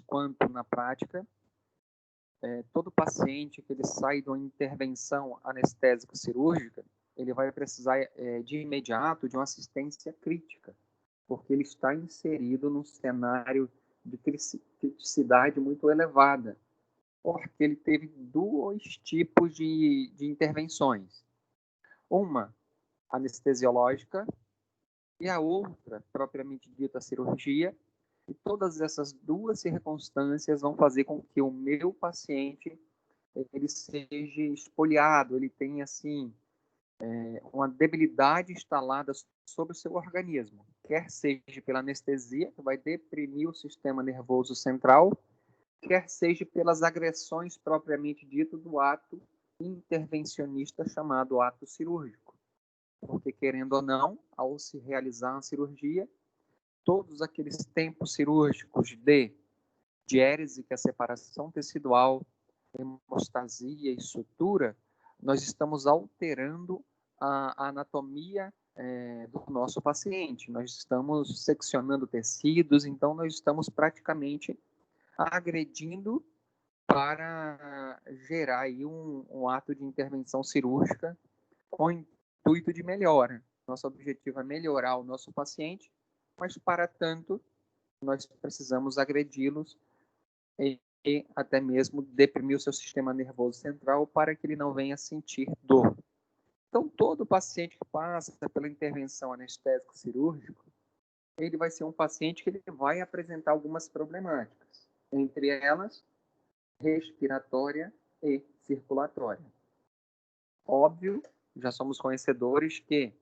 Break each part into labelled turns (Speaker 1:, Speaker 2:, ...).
Speaker 1: quanto na prática. Todo paciente que ele sai de uma intervenção anestésica cirúrgica, ele vai precisar de imediato de uma assistência crítica, porque ele está inserido num cenário de criticidade muito elevada, porque ele teve dois tipos de intervenções. Uma anestesiológica e a outra, propriamente dita, cirurgia. E todas essas duas circunstâncias vão fazer com que o meu paciente ele seja espoliado, ele tenha assim uma debilidade instalada sobre o seu organismo, quer seja pela anestesia, que vai deprimir o sistema nervoso central, quer seja pelas agressões propriamente dito do ato intervencionista chamado ato cirúrgico. Porque, querendo ou não, ao se realizar uma cirurgia, todos aqueles tempos cirúrgicos de diérese, que é a separação tecidual, hemostasia e sutura, nós estamos alterando a anatomia do nosso paciente. Nós estamos seccionando tecidos, então nós estamos praticamente agredindo para gerar aí um ato de intervenção cirúrgica com o intuito de melhora. Nosso objetivo é melhorar o nosso paciente, mas para tanto nós precisamos agredi-los e até mesmo deprimir o seu sistema nervoso central para que ele não venha sentir dor. Então, todo paciente que passa pela intervenção anestésico cirúrgica, ele vai ser um paciente que ele vai apresentar algumas problemáticas, entre elas respiratória e circulatória. Óbvio, já somos conhecedores que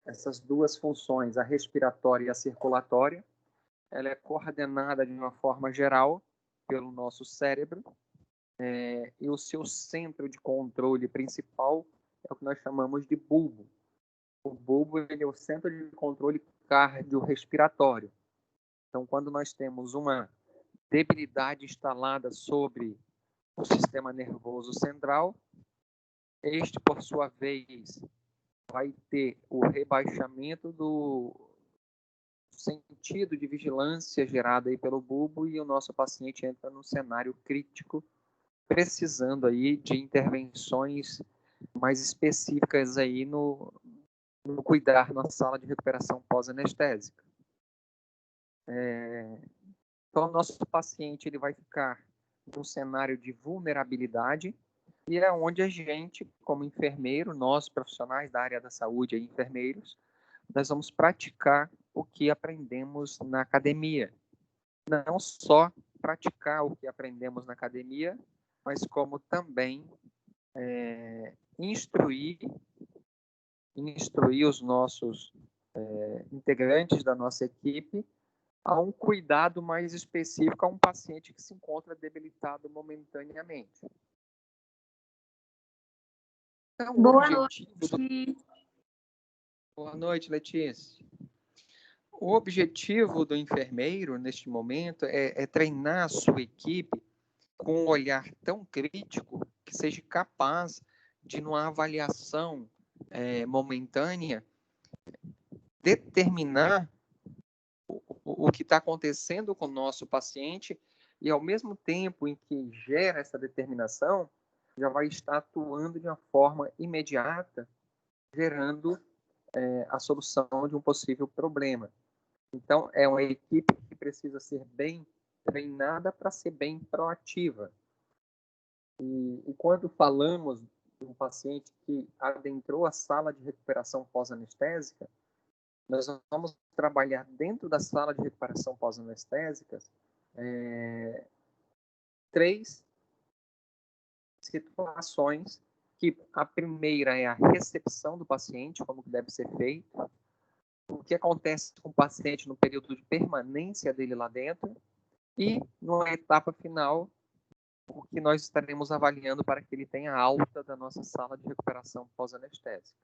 Speaker 1: essas duas funções, a respiratória e a circulatória, ela é coordenada de uma forma geral pelo nosso cérebro, e o seu centro de controle principal é o que nós chamamos de bulbo. O bulbo ele é o centro de controle cardiorrespiratório. Então, quando nós temos uma debilidade instalada sobre o sistema nervoso central, este, por sua vez, vai ter o rebaixamento do sentido de vigilância gerado aí pelo bulbo e o nosso paciente entra num cenário crítico, precisando aí de intervenções mais específicas aí no cuidar na sala de recuperação pós-anestésica. Então, o nosso paciente ele vai ficar num cenário de vulnerabilidade e é onde a gente, como enfermeiro, nós profissionais da área da saúde, enfermeiros, nós vamos praticar o que aprendemos na academia. Não só praticar o que aprendemos na academia, mas como também instruir os nossos integrantes da nossa equipe a um cuidado mais específico a um paciente que se encontra debilitado momentaneamente. Então,
Speaker 2: Boa noite.
Speaker 1: Boa noite, Letícia. O objetivo do enfermeiro, neste momento, é treinar a sua equipe com um olhar tão crítico que seja capaz de, numa avaliação momentânea, determinar o que está acontecendo com o nosso paciente e, ao mesmo tempo em que gera essa determinação, já vai estar atuando de uma forma imediata, gerando a solução de um possível problema. Então, é uma equipe que precisa ser bem treinada para ser bem proativa. E quando falamos de um paciente que adentrou a sala de recuperação pós-anestésica, nós vamos trabalhar dentro da sala de recuperação pós-anestésica 3 situações, que a primeira é a recepção do paciente, como que deve ser feito, o que acontece com o paciente no período de permanência dele lá dentro e, numa etapa final, o que nós estaremos avaliando para que ele tenha alta da nossa sala de recuperação pós-anestésica.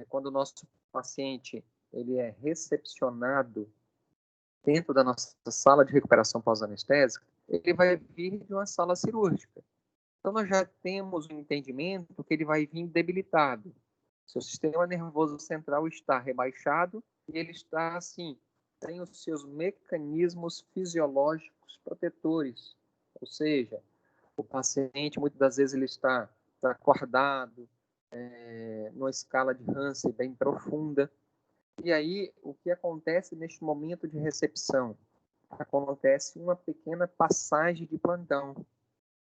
Speaker 1: Quando o nosso paciente ele é recepcionado dentro da nossa sala de recuperação pós-anestésica, ele vai vir de uma sala cirúrgica. Então, nós já temos um entendimento que ele vai vir debilitado. Seu sistema nervoso central está rebaixado e ele está, assim, tem os seus mecanismos fisiológicos protetores, ou seja, o paciente muitas das vezes ele está acordado, numa escala de Hansen bem profunda, e aí o que acontece neste momento de recepção? Acontece uma pequena passagem de plantão,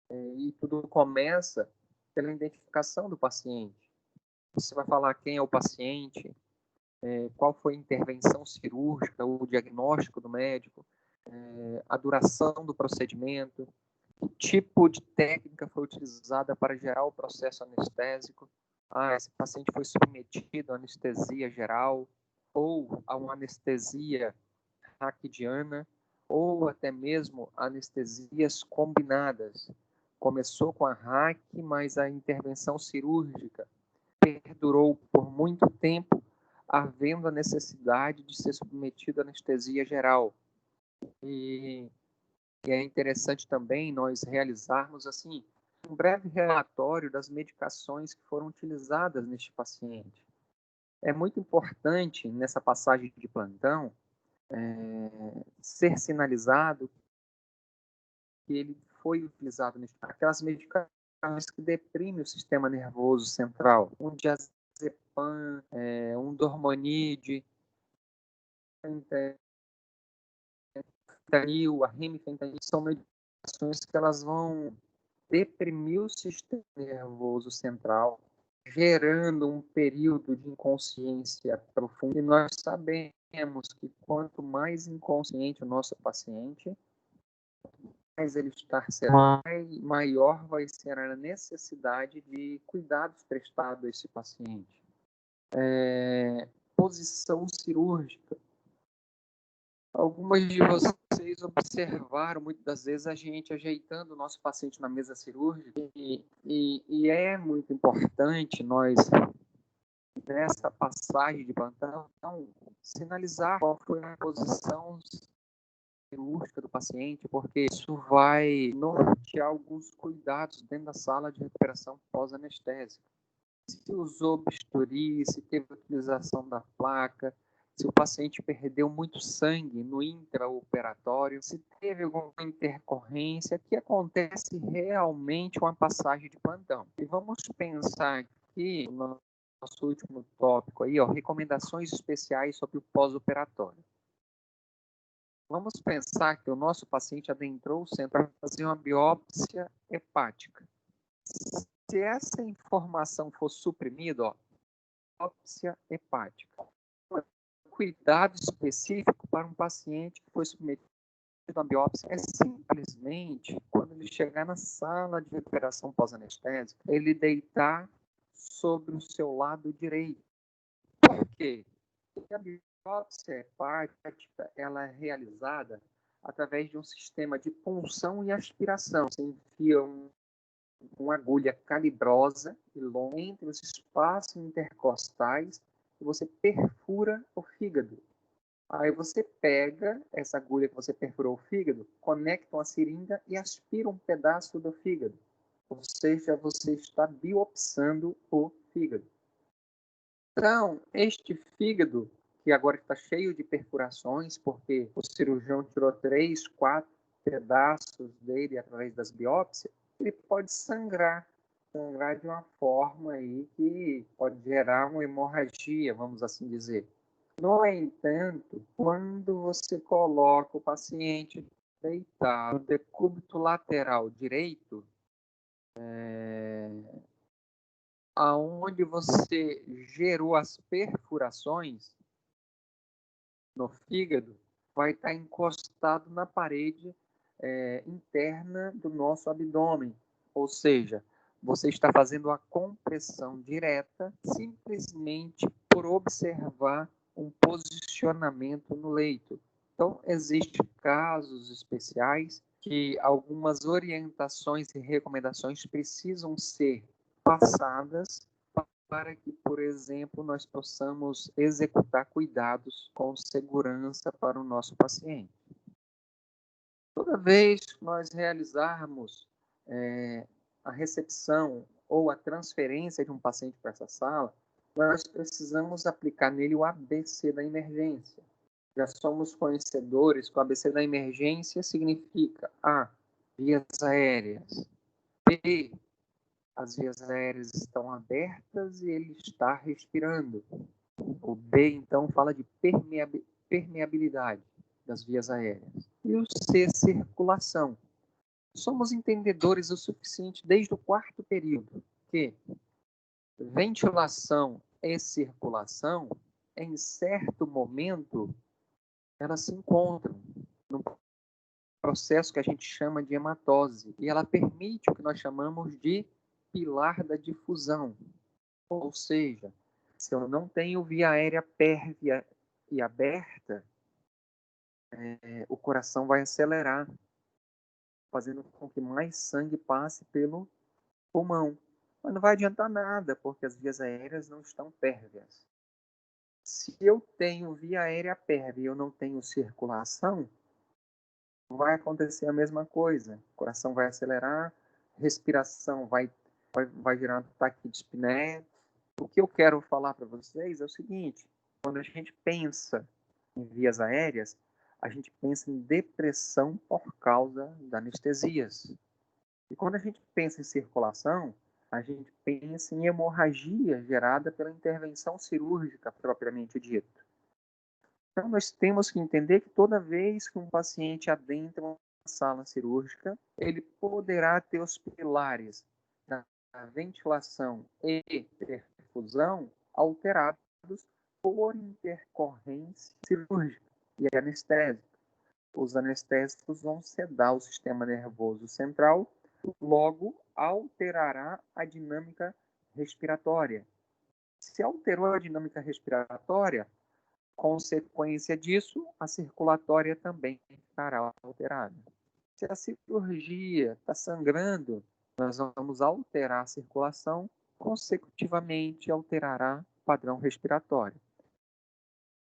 Speaker 1: e tudo começa pela identificação do paciente. Você vai falar quem é o paciente, qual foi a intervenção cirúrgica, o diagnóstico do médico, a duração do procedimento, que tipo de técnica foi utilizada para gerar o processo anestésico. Esse paciente foi submetido à anestesia geral ou a uma anestesia raquidiana ou até mesmo anestesias combinadas. Começou com a RAC, mas a intervenção cirúrgica perdurou por muito tempo, havendo a necessidade de ser submetido à anestesia geral. E é interessante também nós realizarmos assim um breve relatório das medicações que foram utilizadas neste paciente. É muito importante nessa passagem de plantão ser sinalizado que ele foi utilizado aquelas medicações que deprimem o sistema nervoso central, um diazepam, um dormonide, fentanil, a remifentanil, são medicações que elas vão deprimir o sistema nervoso central, gerando um período de inconsciência profunda. E nós sabemos que quanto mais inconsciente o nosso paciente, mais ele estar sendo, maior vai ser a necessidade de cuidados prestados a esse paciente. Posição cirúrgica. Algumas de vocês observaram muitas das vezes a gente ajeitando o nosso paciente na mesa cirúrgica e é muito importante nós, nessa passagem de plantão, sinalizar qual foi a posição cirúrgica do paciente, porque isso vai nortear alguns cuidados dentro da sala de recuperação pós-anestésica. Se usou bisturi, se teve utilização da placa, se o paciente perdeu muito sangue no intraoperatório, se teve alguma intercorrência, que acontece realmente uma passagem de plantão. E vamos pensar aqui no nosso último tópico aí, recomendações especiais sobre o pós-operatório. Vamos pensar que o nosso paciente adentrou o centro para fazer uma biópsia hepática. Se essa informação for suprimida, biópsia hepática. Cuidado específico para um paciente que foi submetido a uma biópsia é simplesmente, quando ele chegar na sala de recuperação pós-anestésica, ele deitar sobre o seu lado direito. Por quê? Porque a biópsia hepática ela é realizada através de um sistema de punção e aspiração. Você enfia uma agulha calibrosa e longa entre os espaços intercostais e você perfura o fígado. Aí você pega essa agulha que você perfurou o fígado, conecta uma seringa e aspira um pedaço do fígado. Ou seja, você está biopsando o fígado. Então, este fígado, que agora está cheio de perfurações, porque o cirurgião tirou 3, 4 pedaços dele através das biópsias, ele pode sangrar de uma forma aí que pode gerar uma hemorragia, vamos assim dizer. No entanto, quando você coloca o paciente deitado no decúbito lateral direito, aonde você gerou as perfurações no fígado, vai estar encostado na parede interna do nosso abdômen. Ou seja, você está fazendo a compressão direta simplesmente por observar um posicionamento no leito. Então, existem casos especiais que algumas orientações e recomendações precisam ser passadas para que, por exemplo, nós possamos executar cuidados com segurança para o nosso paciente. Toda vez que nós realizarmos a recepção ou a transferência de um paciente para essa sala, nós precisamos aplicar nele o ABC da emergência. Já somos conhecedores que o ABC da emergência significa A, vias aéreas, B, as vias aéreas estão abertas e ele está respirando. O B, então, fala de permeabilidade das vias aéreas. E o C, circulação. Somos entendedores o suficiente desde o quarto período que ventilação e circulação, em certo momento, elas se encontram num processo que a gente chama de hematose, e ela permite o que nós chamamos de pilar da difusão. Ou seja, se eu não tenho via aérea pérvia e aberta, o coração vai acelerar, fazendo com que mais sangue passe pelo pulmão. Mas não vai adiantar nada, porque as vias aéreas não estão pérvias. Se eu tenho via aérea pérvia e eu não tenho circulação, vai acontecer a mesma coisa. O coração vai acelerar, respiração vai gerar um ataque de espinéia. O que eu quero falar para vocês é o seguinte: quando a gente pensa em vias aéreas, a gente pensa em depressão por causa da anestesias. E quando a gente pensa em circulação, a gente pensa em hemorragia gerada pela intervenção cirúrgica propriamente dita. Então, nós temos que entender que toda vez que um paciente adentra uma sala cirúrgica, ele poderá ter os pilares da ventilação e perfusão alterados por intercorrência cirúrgica e anestésica. Os anestésicos vão sedar o sistema nervoso central, logo alterará a dinâmica respiratória. Se alterou a dinâmica respiratória, consequência disso, a circulatória também ficará alterada. Se a cirurgia está sangrando, nós vamos alterar a circulação, consecutivamente alterará o padrão respiratório.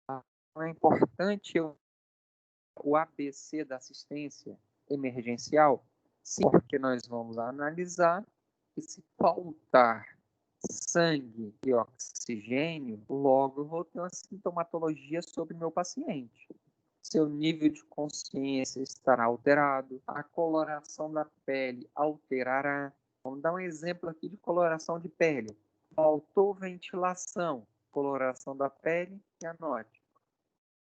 Speaker 1: Então, é importante o ABC da assistência emergencial, sim, porque nós vamos analisar e se faltar sangue e oxigênio, logo eu vou ter uma sintomatologia sobre o meu paciente. Seu nível de consciência estará alterado, a coloração da pele alterará. Vamos dar um exemplo aqui de coloração de pele. Faltou ventilação, coloração da pele cianótica.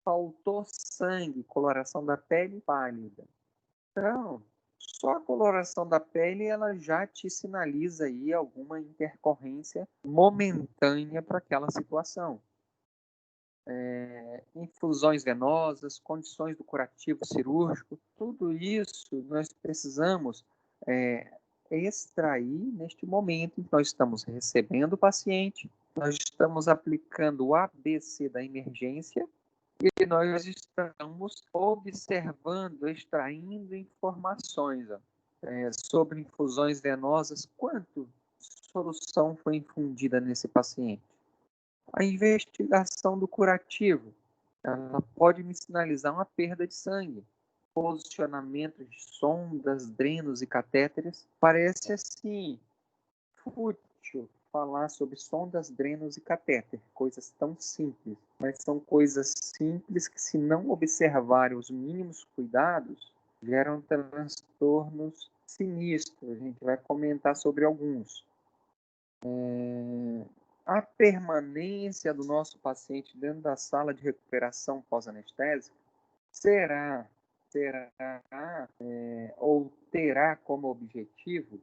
Speaker 1: Faltou sangue, coloração da pele pálida. Então, só a coloração da pele ela já te sinaliza aí alguma intercorrência momentânea para aquela situação. Infusões venosas, condições do curativo cirúrgico, tudo isso nós precisamos extrair neste momento em que nós estamos recebendo o paciente, nós estamos aplicando o ABC da emergência e nós estamos observando, extraindo informações sobre infusões venosas, quanto solução foi infundida nesse paciente. A investigação do curativo, ela pode me sinalizar uma perda de sangue. Posicionamento de sondas, drenos e catéteres. Parece assim fútil falar sobre sondas, drenos e catéter, coisas tão simples, mas são coisas simples que, se não observarem os mínimos cuidados, geram transtornos sinistros. A gente vai comentar sobre alguns. A permanência do nosso paciente dentro da sala de recuperação pós-anestésica será ou terá como objetivo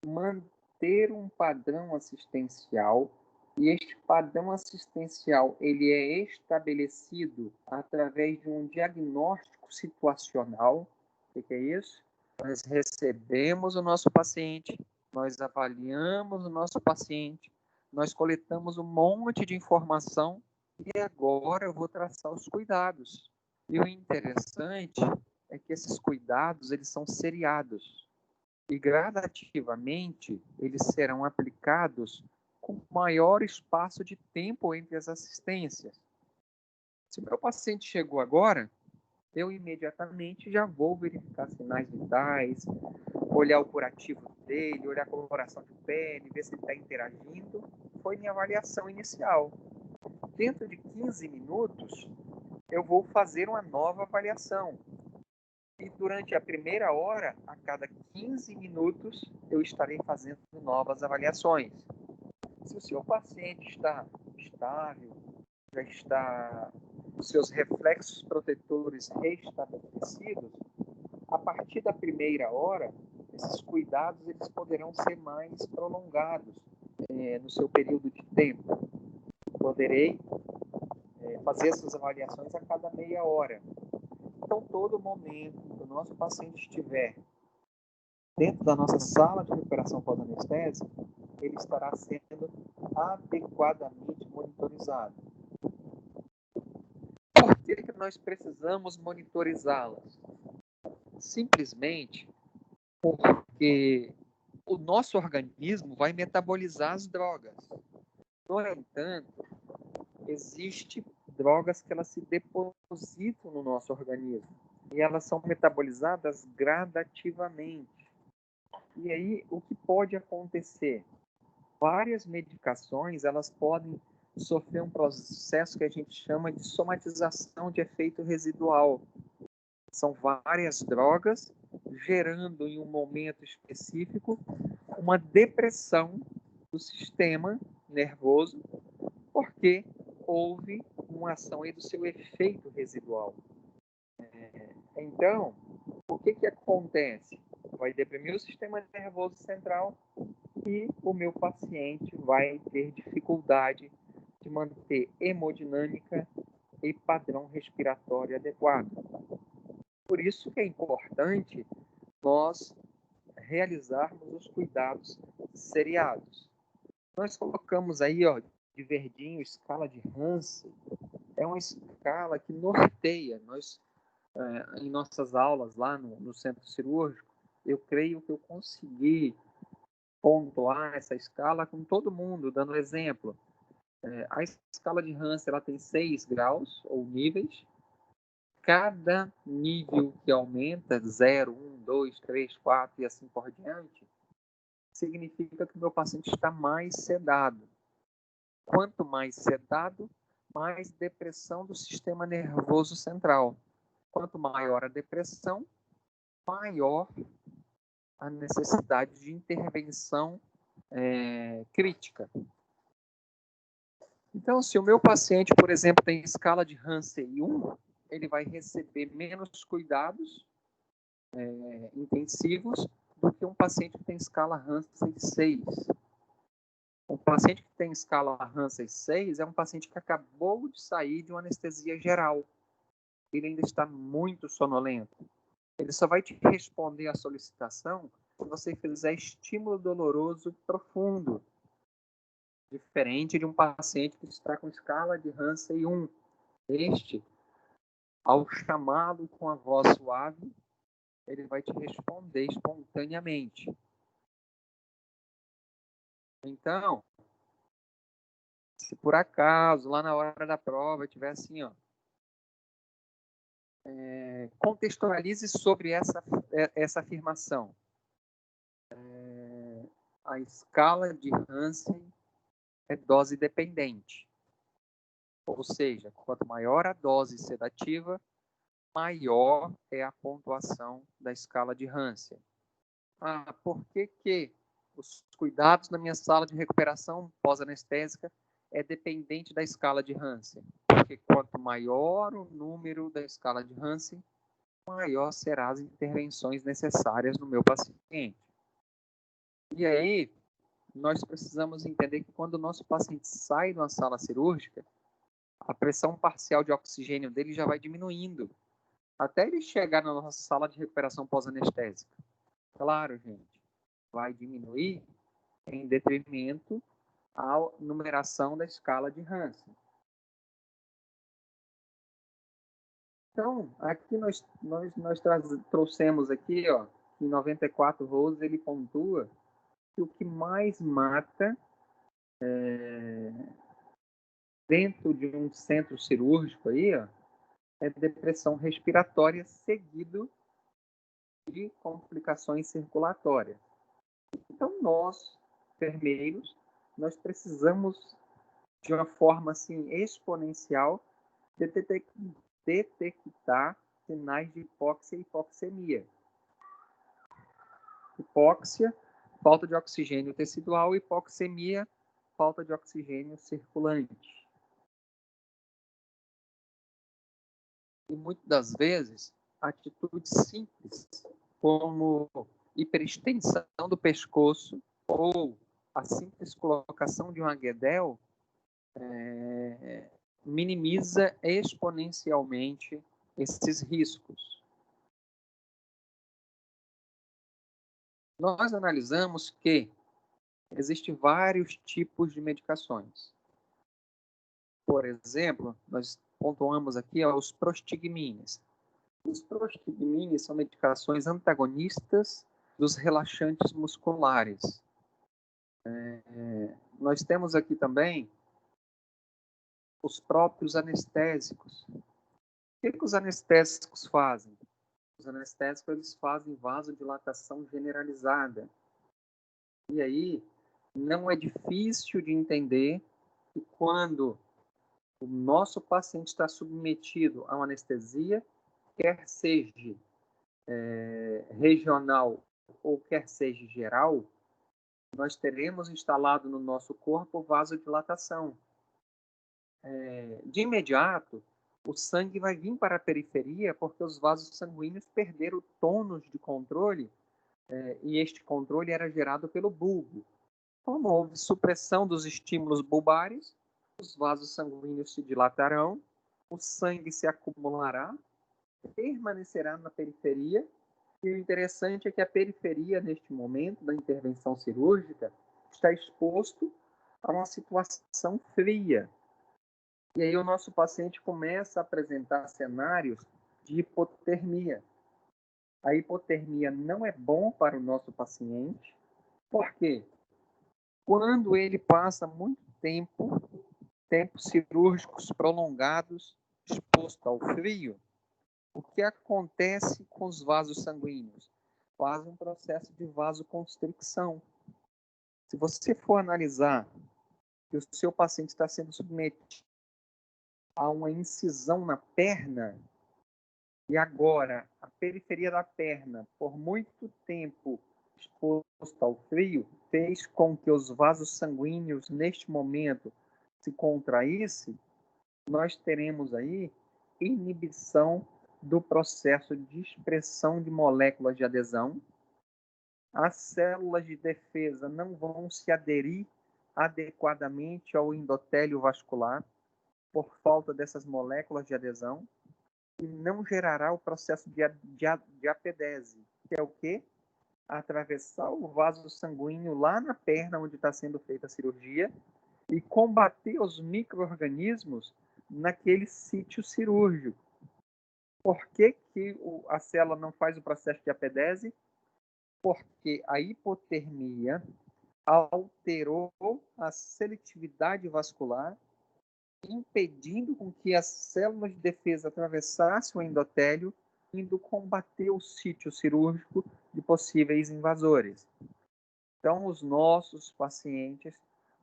Speaker 1: manter um padrão assistencial, e este padrão assistencial ele é estabelecido através de um diagnóstico situacional. O que é isso? Nós recebemos o nosso paciente, nós avaliamos o nosso paciente, nós coletamos um monte de informação e agora eu vou traçar os cuidados. E o interessante é que esses cuidados eles são seriados. E gradativamente eles serão aplicados com maior espaço de tempo entre as assistências. Se o meu paciente chegou agora, eu imediatamente já vou verificar sinais vitais, olhar o curativo dele, olhar a coloração de pele, ver se ele está interagindo. Foi minha avaliação inicial. dentro de 15 minutos, eu vou fazer uma nova avaliação. E durante a primeira hora, a cada 15 minutos, eu estarei fazendo novas avaliações. Se o seu paciente está estável, já está com seus reflexos protetores restabelecidos, a partir da primeira hora, esses cuidados eles poderão ser mais prolongados no seu período de tempo. Poderei fazer essas avaliações a cada meia hora. Então, todo momento que o nosso paciente estiver dentro da nossa sala de recuperação pós-anestésica, ele estará sendo adequadamente monitorizado. Por que nós precisamos monitorizá-las? Simplesmente porque o nosso organismo vai metabolizar as drogas. No entanto, existem drogas que elas se depositam no nosso organismo e elas são metabolizadas gradativamente. E aí, o que pode acontecer? Várias medicações, elas podem sofrer um processo que a gente chama de somatização de efeito residual. São várias drogas gerando em um momento específico uma depressão do sistema nervoso, porque houve uma ação aí do seu efeito residual. Então, o que acontece? Vai deprimir o sistema nervoso central e o meu paciente vai ter dificuldade de manter hemodinâmica e padrão respiratório adequado. Por isso que é importante nós realizarmos os cuidados seriados. Nós colocamos aí, ó, de verdinho, escala de Hansen. É uma escala que norteia. Nós, em nossas aulas lá no centro cirúrgico, eu creio que eu consegui pontuar essa escala com todo mundo, dando exemplo. A escala de Hansen ela tem 6 graus ou níveis. Cada nível que aumenta, 0, 1, 2, 3, 4 e assim por diante, significa que o meu paciente está mais sedado. Quanto mais sedado, mais depressão do sistema nervoso central. Quanto maior a depressão, maior a necessidade de intervenção crítica. Então, se o meu paciente, por exemplo, tem escala de Hansen 1, ele vai receber menos cuidados intensivos do que um paciente que tem escala Hansen 6. Um paciente que tem escala Hansen 6 é um paciente que acabou de sair de uma anestesia geral. Ele ainda está muito sonolento. Ele só vai te responder à solicitação se você fizer estímulo doloroso profundo, diferente de um paciente que está com escala de Hansen 1. Este, ao chamá-lo com a voz suave, ele vai te responder espontaneamente. Então, se por acaso, lá na hora da prova, tiver assim, ó, contextualize sobre essa afirmação. A escala de Hansen é dose dependente. Ou seja, quanto maior a dose sedativa, maior é a pontuação da escala de Hansen. Por que os cuidados na minha sala de recuperação pós-anestésica é dependente da escala de Hansen? Porque quanto maior o número da escala de Hansen, maior serão as intervenções necessárias no meu paciente. E aí, nós precisamos entender que quando o nosso paciente sai de uma sala cirúrgica, a pressão parcial de oxigênio dele já vai diminuindo, até ele chegar na nossa sala de recuperação pós-anestésica. Claro, gente, vai diminuir em detrimento à numeração da escala de Hansen. Então, aqui nós trouxemos aqui, ó, em 94 Rose, ele pontua que o que mais mata dentro de um centro cirúrgico aí, ó, é depressão respiratória seguido de complicações circulatórias. Então, nós, enfermeiros, nós precisamos de uma forma assim exponencial, detectar sinais de hipóxia e hipoxemia. Hipóxia, falta de oxigênio tecidual, hipoxemia, falta de oxigênio circulante. E muitas das vezes, atitudes simples, como hiperextensão do pescoço ou a simples colocação de um aguedel, minimiza exponencialmente esses riscos. Nós analisamos que existem vários tipos de medicações. Por exemplo, nós pontuamos aqui os prostigmines. Os prostigmines são medicações antagonistas dos relaxantes musculares. Nós temos aqui também os próprios anestésicos. O que os anestésicos fazem? Os anestésicos eles fazem vasodilatação generalizada. E aí, não é difícil de entender que quando o nosso paciente está submetido a uma anestesia, quer seja regional ou quer seja geral, nós teremos instalado no nosso corpo vasodilatação. De imediato, o sangue vai vir para a periferia porque os vasos sanguíneos perderam o tônus de controle e este controle era gerado pelo bulbo. Como houve supressão dos estímulos bulbares, os vasos sanguíneos se dilatarão, o sangue se acumulará, permanecerá na periferia. E o interessante é que a periferia, neste momento da intervenção cirúrgica, está exposto a uma situação fria. E aí o nosso paciente começa a apresentar cenários de hipotermia. A hipotermia não é bom para o nosso paciente, porque quando ele passa muito tempos cirúrgicos prolongados, exposto ao frio, o que acontece com os vasos sanguíneos? Faz um processo de vasoconstricção. Se você for analisar que o seu paciente está sendo submetido a uma incisão na perna, e agora a periferia da perna, por muito tempo exposta ao frio, fez com que os vasos sanguíneos, neste momento, se contraíssem, nós teremos aí inibição do processo de expressão de moléculas de adesão. As células de defesa não vão se aderir adequadamente ao endotélio vascular por falta dessas moléculas de adesão e não gerará o processo de apedese, que é o quê? Atravessar o vaso sanguíneo lá na perna onde está sendo feita a cirurgia e combater os micro-organismos naquele sítio cirúrgico. Por que a célula não faz o processo de apedese? Porque a hipotermia alterou a seletividade vascular, impedindo com que as células de defesa atravessassem o endotélio, indo combater o sítio cirúrgico de possíveis invasores. Então, os nossos pacientes,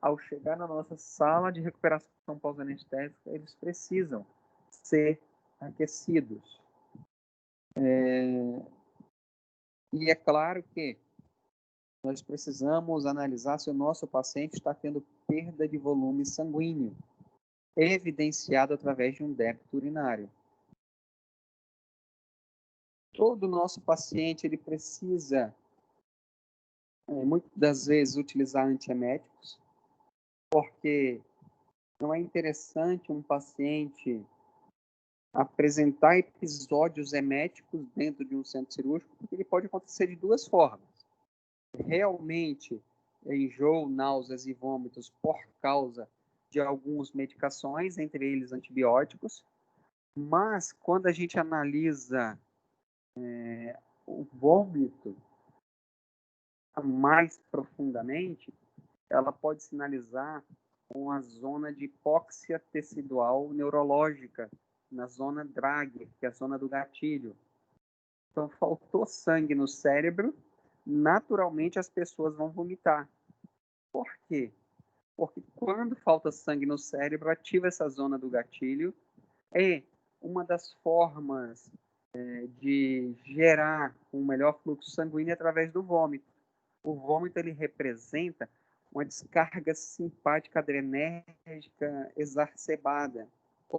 Speaker 1: ao chegar na nossa sala de recuperação pós-anestésica, eles precisam ser aquecidos. E é claro que nós precisamos analisar se o nosso paciente está tendo perda de volume sanguíneo, evidenciado através de um débito urinário. Todo nosso paciente ele precisa, muitas das vezes, utilizar antieméticos, porque não é interessante um paciente apresentar episódios eméticos dentro de um centro cirúrgico, porque ele pode acontecer de duas formas. Realmente, enjoo, náuseas e vômitos por causa de algumas medicações, entre eles antibióticos, mas quando a gente analisa o vômito mais profundamente, ela pode sinalizar uma zona de hipóxia tecidual neurológica, na zona Drager, que é a zona do gatilho. Então, faltou sangue no cérebro, naturalmente as pessoas vão vomitar. Por quê? Porque quando falta sangue no cérebro, ativa essa zona do gatilho. E uma das formas de gerar um melhor fluxo sanguíneo é através do vômito. O vômito ele representa uma descarga simpática adrenérgica exacerbada,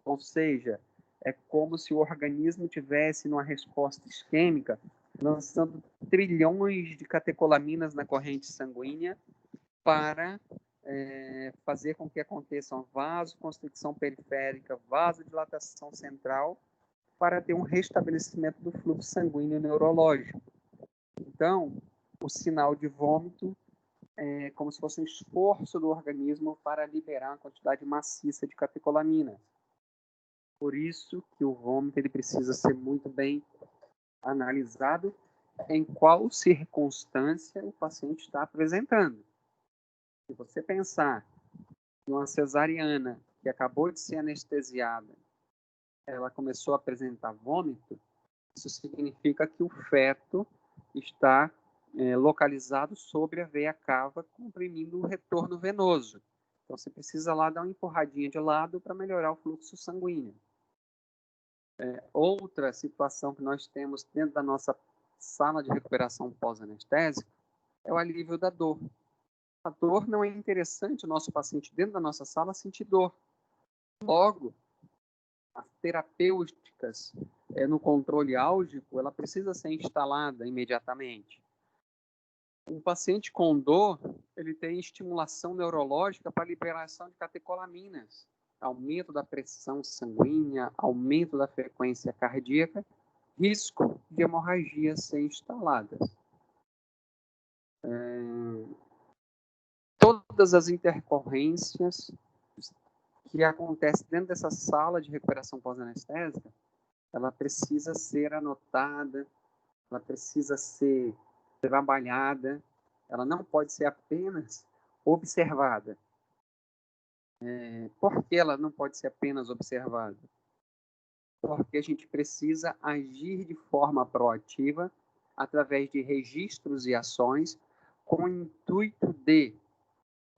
Speaker 1: ou seja, é como se o organismo tivesse numa resposta isquêmica lançando trilhões de catecolaminas na corrente sanguínea para fazer com que aconteça uma vasoconstricção periférica, vasodilatação central, para ter um restabelecimento do fluxo sanguíneo neurológico. Então, o sinal de vômito é como se fosse um esforço do organismo para liberar uma quantidade maciça de catecolaminas. Por isso que o vômito ele precisa ser muito bem analisado em qual circunstância o paciente está apresentando. Se você pensar em uma cesariana que acabou de ser anestesiada, ela começou a apresentar vômito, isso significa que o feto está localizado sobre a veia cava, comprimindo o retorno venoso. Então, você precisa lá dar uma empurradinha de lado para melhorar o fluxo sanguíneo. Outra situação que nós temos dentro da nossa sala de recuperação pós-anestésica é o alívio da dor. A dor não é interessante o nosso paciente dentro da nossa sala sentir dor. Logo, as terapêuticas no controle álgico, ela precisa ser instalada imediatamente. Um paciente com dor, ele tem estimulação neurológica para liberação de catecolaminas, aumento da pressão sanguínea, aumento da frequência cardíaca, risco de hemorragias ser instaladas. Todas as intercorrências que acontecem dentro dessa sala de recuperação pós-anestésica, ela precisa ser anotada, ela precisa ser trabalhada, ela não pode ser apenas observada. Por que ela não pode ser apenas observada? Porque a gente precisa agir de forma proativa através de registros e ações com o intuito de,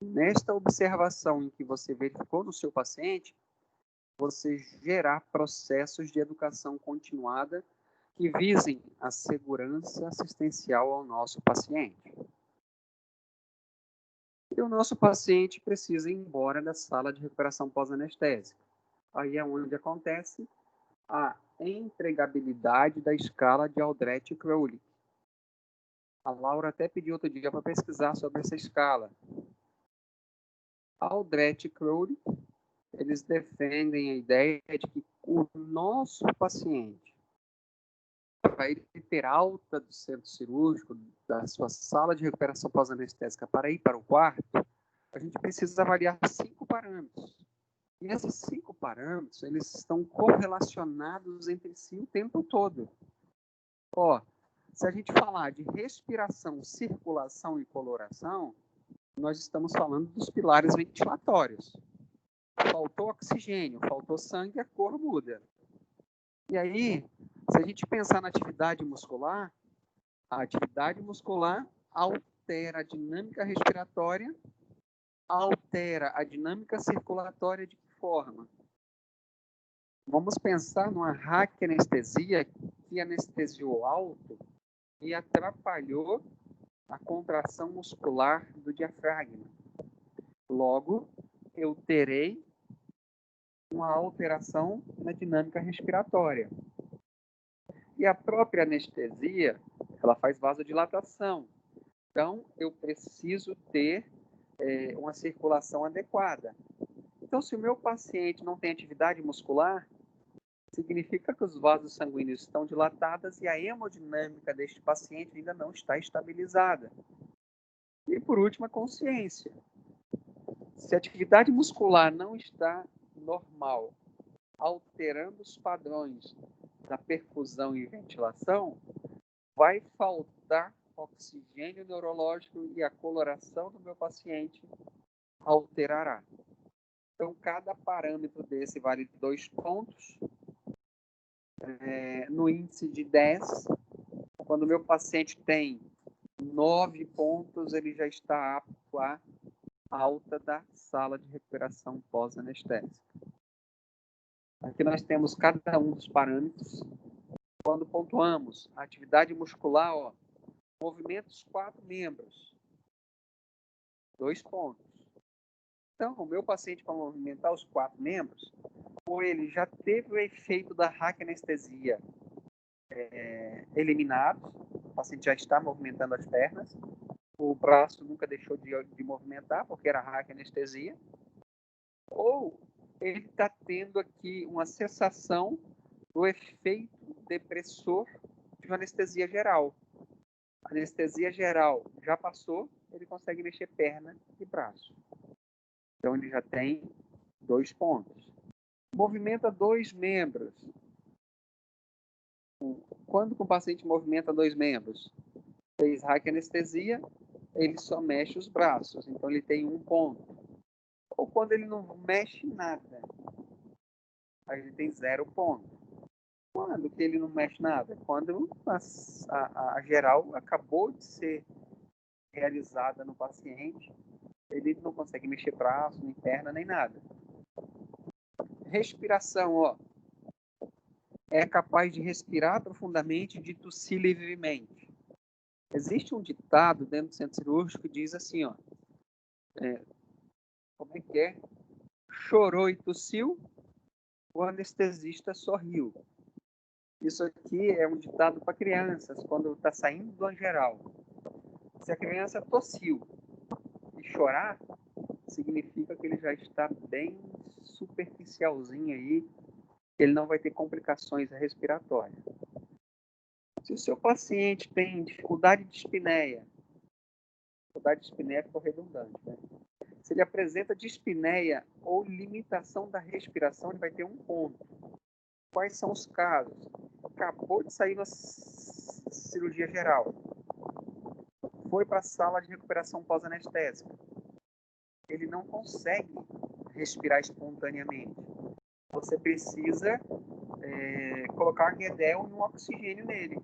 Speaker 1: nesta observação em que você verificou no seu paciente, você gerar processos de educação continuada que visem a segurança assistencial ao nosso paciente. E o nosso paciente precisa ir embora da sala de recuperação pós-anestésica. Aí é onde acontece a empregabilidade da escala de Aldrete-Krolik. A Laura até pediu outro dia para pesquisar sobre essa escala. Aldrete-Krolik, eles defendem a ideia de que o nosso paciente, para ele ter alta do centro cirúrgico, da sua sala de recuperação pós-anestésica, para ir para o quarto, a gente precisa avaliar 5 parâmetros. E esses 5 parâmetros, eles estão correlacionados entre si o tempo todo. Se a gente falar de respiração, circulação e coloração, nós estamos falando dos pilares ventilatórios. Faltou oxigênio, faltou sangue, a cor muda. E aí, se a gente pensar na atividade muscular, a atividade muscular altera a dinâmica respiratória, altera a dinâmica circulatória de que forma? Vamos pensar numa raquianestesia que anestesiou alto e atrapalhou a contração muscular do diafragma. Logo, eu terei uma alteração na dinâmica respiratória. E a própria anestesia, ela faz vasodilatação. Então, eu preciso ter uma circulação adequada. Então, se o meu paciente não tem atividade muscular, significa que os vasos sanguíneos estão dilatados e a hemodinâmica deste paciente ainda não está estabilizada. E, por último, a consciência. Se a atividade muscular não está normal, alterando os padrões da perfusão e ventilação, vai faltar oxigênio neurológico e a coloração do meu paciente alterará. Então, cada parâmetro desse vale 2 pontos. No índice de 10, quando o meu paciente tem 9 pontos, ele já está apto a alta da sala de recuperação pós-anestésica. Aqui nós temos cada um dos parâmetros. Quando pontuamos a atividade muscular, ó, movimentos 4 membros, 2 pontos. Então, o meu paciente, para movimentar os 4 membros, ou ele já teve o efeito da raquianestesia eliminado, o paciente já está movimentando as pernas, o braço nunca deixou de movimentar, porque era raquianestesia, ou ele está tendo aqui uma cessação do efeito depressor de uma anestesia geral. A anestesia geral já passou, ele consegue mexer perna e braço. Então, ele já tem 2 pontos. Movimenta 2 membros. Quando o paciente movimenta 2 membros, fez raquianestesia, ele só mexe os braços, então ele tem 1 ponto. Ou quando ele não mexe nada, aí ele tem 0 ponto. Quando que ele não mexe nada? Quando a geral acabou de ser realizada no paciente, ele não consegue mexer braço, nem perna, nem nada. Respiração, ó. É capaz de respirar profundamente, de tossir livremente. Existe um ditado dentro do centro cirúrgico que diz assim, ó. Como é que é? Chorou e tossiu, o anestesista sorriu. Isso aqui é um ditado para crianças, quando está saindo do geral. Se a criança tossiu e chorar, significa que ele já está bem superficialzinho aí, ele não vai ter complicações respiratórias. Se o seu paciente tem dificuldade de dispneia ficou redundante, né? Se ele apresenta dispneia ou limitação da respiração, ele vai ter 1 ponto. Quais são os casos? Acabou de sair na cirurgia geral. Foi para a sala de recuperação pós-anestésica. Ele não consegue respirar espontaneamente. Você precisa colocar guedel e um oxigênio nele.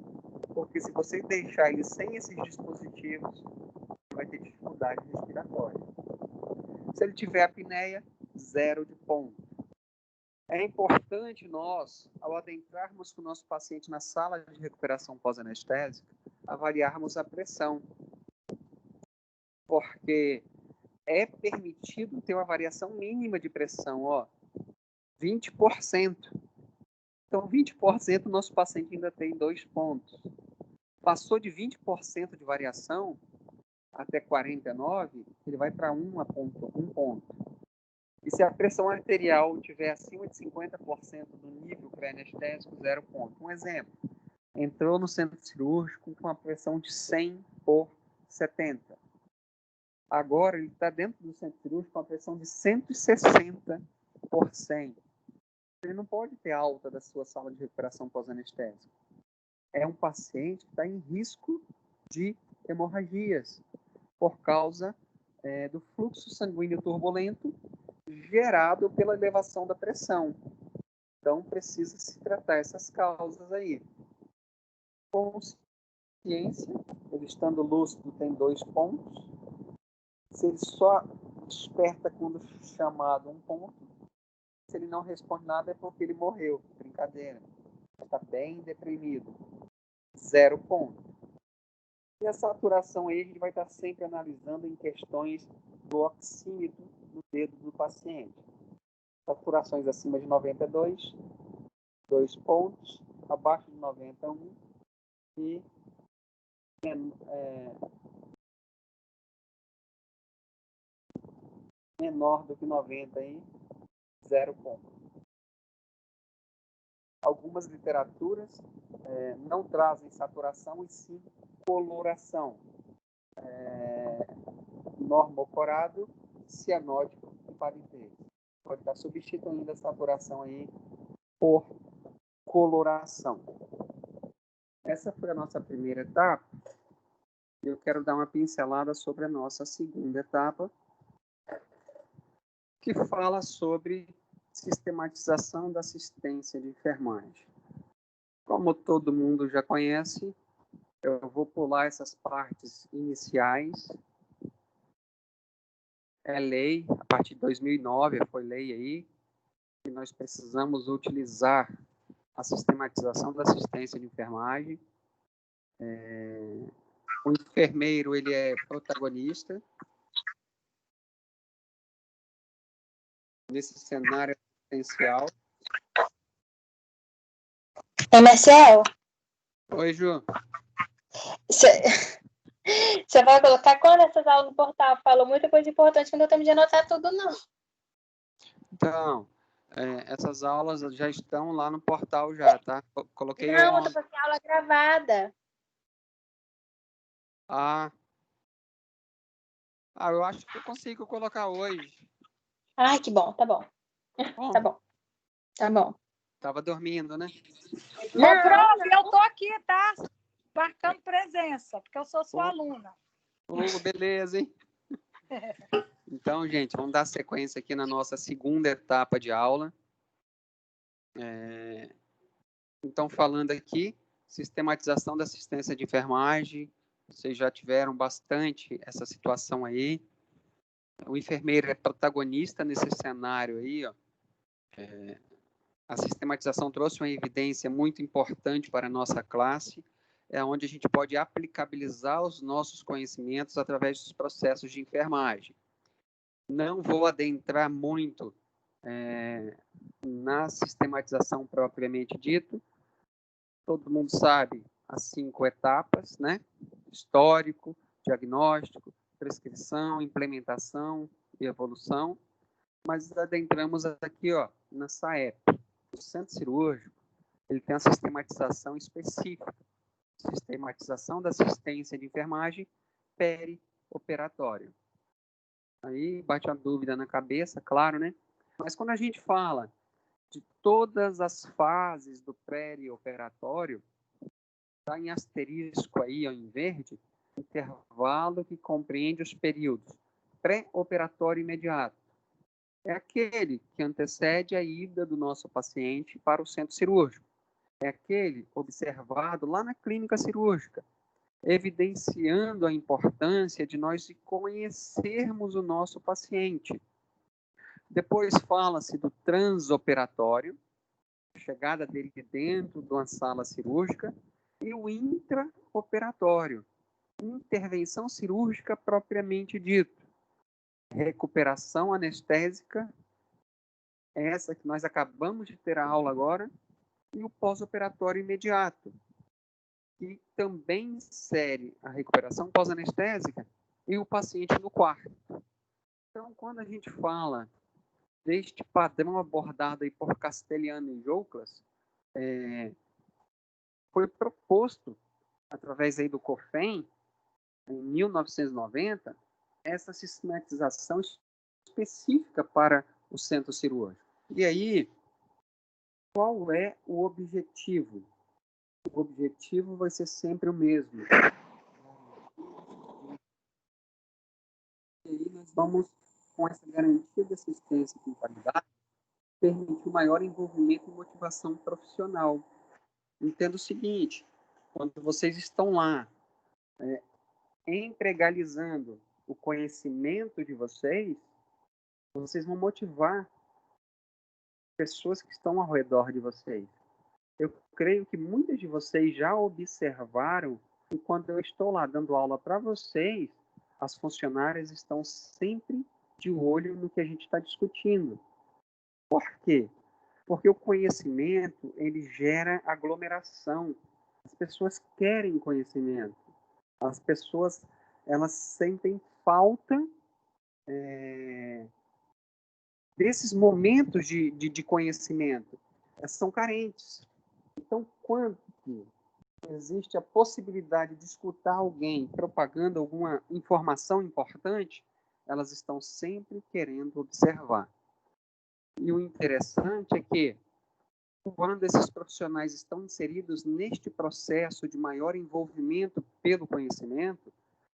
Speaker 1: Porque se você deixar ele sem esses dispositivos, ele vai ter dificuldade respiratória. Se ele tiver apneia, 0 de ponto. É importante nós, ao adentrarmos com o nosso paciente na sala de recuperação pós-anestésica, avaliarmos a pressão. Porque é permitido ter uma variação mínima de pressão, ó, 20%. Então, 20% o nosso paciente ainda tem 2 pontos. Passou de 20% de variação até 49%, ele vai para 1 ponto. E se a pressão arterial estiver acima de 50% do nível pré-anestésico, 0 ponto. Um exemplo, entrou no centro cirúrgico com uma pressão de 100 por 70. Agora ele está dentro do centro cirúrgico com uma pressão de 160 por 100. Ele não pode ter alta da sua sala de recuperação pós-anestésica. É um paciente que está em risco de hemorragias por causa do fluxo sanguíneo turbulento gerado pela elevação da pressão. Então, precisa se tratar essas causas aí. Consciência, ele estando lúcido tem 2 pontos. Se ele só desperta quando chamado, 1 ponto. Se ele não responde nada é porque ele morreu. Brincadeira. Está bem deprimido. 0 ponto. E a saturação aí a gente vai estar sempre analisando em questões do oxímetro no dedo do paciente. Saturações acima de 92, 2 pontos. Abaixo de 90, 1. E menor do que 90 aí, 0 ponto. Algumas literaturas não trazem saturação e sim coloração. Normocorado, cianótico e parentesco. Pode estar substituindo a saturação aí por coloração. Essa foi a nossa primeira etapa. Eu quero dar uma pincelada sobre a nossa segunda etapa, que fala sobre sistematização da assistência de enfermagem. Como todo mundo já conhece, eu vou pular essas partes iniciais é lei, a partir de 2009 foi lei aí, que nós precisamos utilizar a sistematização da assistência de enfermagem. O enfermeiro, ele é protagonista nesse cenário assistencial.
Speaker 2: Marcel,
Speaker 1: Oi, Ju.
Speaker 2: Você vai colocar quando essas aulas no portal? Falou muita coisa importante, não deu tempo de anotar tudo, não.
Speaker 1: Então, essas aulas já estão lá no portal já, tá? Coloquei
Speaker 2: Não, eu
Speaker 1: ontem.
Speaker 2: tô fazendo aula gravada.
Speaker 1: Eu acho que eu consigo colocar hoje.
Speaker 2: Ai, que bom, tá bom. Tá bom. Tá bom.
Speaker 1: Tava dormindo, né?
Speaker 3: Ô, prof, eu tô aqui, tá? Marcando presença, porque eu sou sua aluna.
Speaker 1: Beleza, hein? Então, gente, vamos dar sequência aqui na nossa segunda etapa de aula. Então, falando aqui, sistematização da assistência de enfermagem. Vocês já tiveram bastante essa situação aí. O enfermeiro é protagonista nesse cenário aí, ó. A sistematização trouxe uma evidência muito importante para a nossa classe, onde a gente pode aplicabilizar os nossos conhecimentos através dos processos de enfermagem. Não vou adentrar muito na sistematização propriamente dito. Todo mundo sabe as 5 etapas, né? Histórico, diagnóstico, prescrição, implementação e evolução. Mas adentramos aqui, ó, na SAEP. O centro cirúrgico, ele tem a sistematização específica, sistematização da assistência de enfermagem perioperatório. Aí bate a dúvida na cabeça, claro, né? Mas quando a gente fala de todas as fases do perioperatório, está em asterisco aí, ó, em verde, intervalo que compreende os períodos pré-operatório imediato. É aquele que antecede a ida do nosso paciente para o centro cirúrgico. É aquele observado lá na clínica cirúrgica, evidenciando a importância de nós conhecermos o nosso paciente. Depois fala-se do transoperatório, chegada dele dentro de uma sala cirúrgica, e o intraoperatório, intervenção cirúrgica propriamente dito. Recuperação anestésica, essa que nós acabamos de ter a aula agora, e o pós-operatório imediato, que também insere a recuperação pós-anestésica e o paciente no quarto. Então, quando a gente fala deste padrão abordado aí por Castellano e Jouclas, foi proposto, através aí do COFEM, em 1990, essa sistematização específica para o centro cirúrgico. E aí, qual é o objetivo? O objetivo vai ser sempre o mesmo. E aí nós vamos, com essa garantia de assistência com qualidade, permitir o maior envolvimento e motivação profissional. Entenda o seguinte, quando vocês estão lá empregalizando o conhecimento de vocês, vocês vão motivar pessoas que estão ao redor de vocês. Eu creio que muitas de vocês já observaram que quando eu estou lá dando aula para vocês, as funcionárias estão sempre de olho no que a gente está discutindo. Por quê? Porque o conhecimento, ele gera aglomeração. As pessoas querem conhecimento. As pessoas, elas sentem falta desses momentos de conhecimento. Elas são carentes. Então, quando existe a possibilidade de escutar alguém propagando alguma informação importante, elas estão sempre querendo observar. E o interessante é que, quando esses profissionais estão inseridos neste processo de maior envolvimento pelo conhecimento,